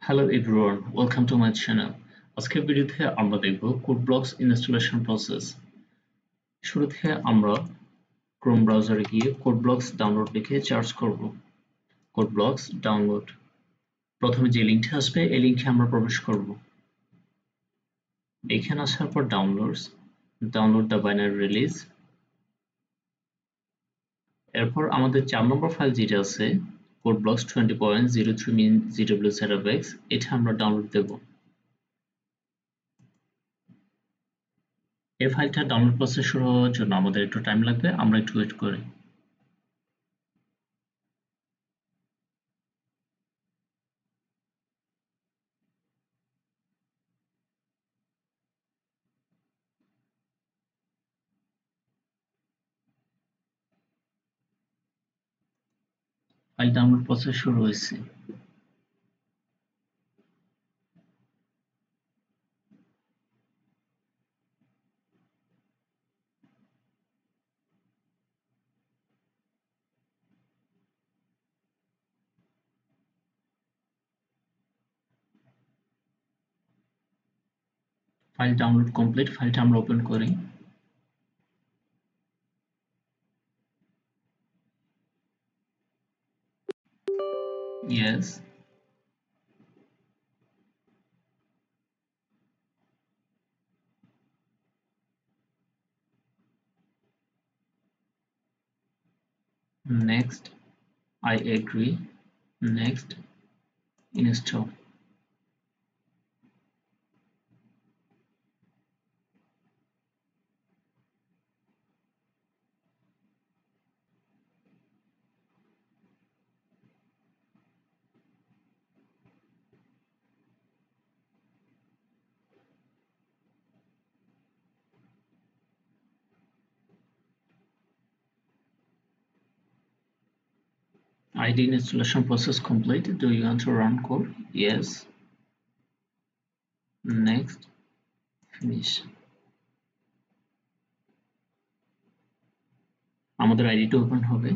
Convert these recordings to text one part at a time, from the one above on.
Hello everyone, welcome to my channel. আজকের ভিডিওতে আমরা দেখব কোড ব্লকস ইনস্টলেশন প্রসেস। শুরুতে আমরা ক্রোম ব্রাউজারে গিয়ে কোড ব্লকস ডাউনলোড লিখে সার্চ করব। Code blocks download. প্রথমে যে লিংকটা আসবে এই লিংকে আমরা প্রবেশ করব। এখানে আসার পর ডাউনলোড দ্য বাইনারি রিলিজ। এরপর আমাদের 4 নম্বর ফাইল যেটা আছে codeblocks 20.03 min GW ZFX, এটা আমরা ডাউনলোড দেব। এই ফাইলটা ডাউনলোড প্রসেস শুরু হওয়ার জন্য আমাদের একটু টাইম লাগবে, আমরা একটু ওয়েট করি। ফাইল ডাউনলোড প্রসেস শুরু হয়েছে। File download complete. ফাইলটা আমরা ওপেন করি। Yes, next, I agree, next, install. ID installation process complete. Do you want to run code? Yes. Next, finish. আমাদের আইডিটা ওপেন হবে।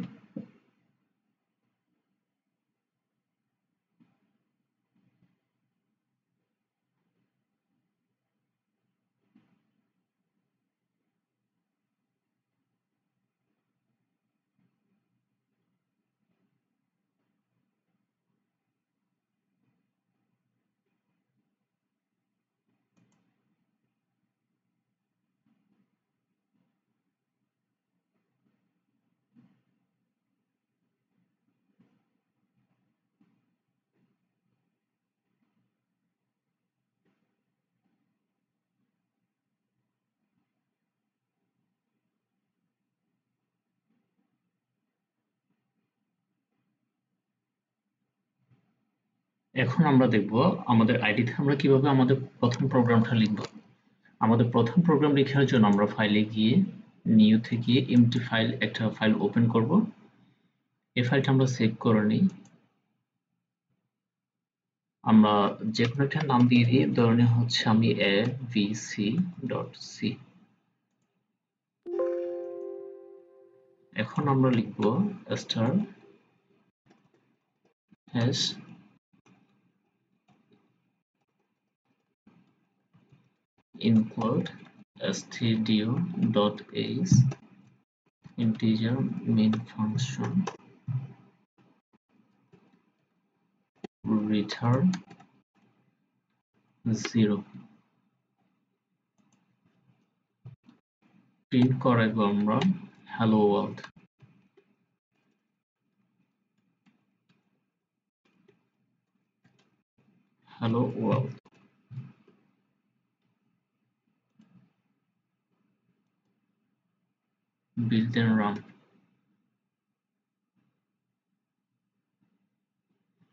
এখন আমরা দেখব আমাদের আইডিতে আমরা কিভাবে আমাদের প্রথম প্রোগ্রামটা লিখব। আমাদের প্রথম প্রোগ্রাম লেখার জন্য আমরা ফাইলে গিয়ে নিউ থেকে এমটি ফাইল, একটা ফাইল ওপেন করব। এই ফাইলটা আমরা সেভ করে নিই। আমরা যে কোনো একটা নাম দিয়ে দিই, ধরনের হচ্ছে আমি abc.c। এখন আমরা লিখব star hash include stdio.h integer main function return 0। Print করাবো আমরা hello world। hello world, build and run।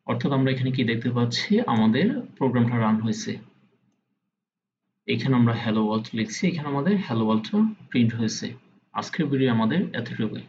অর্থাৎ আমরা এখানে কি দেখতে পাচ্ছি, আমাদের প্রোগ্রামটা রান হয়েছে। এখানে আমরা hello world লিখছি, এখানে আমাদের hello world প্রিন্ট হয়েছে। আজকের ভিডিও আমাদের এতটুকুই।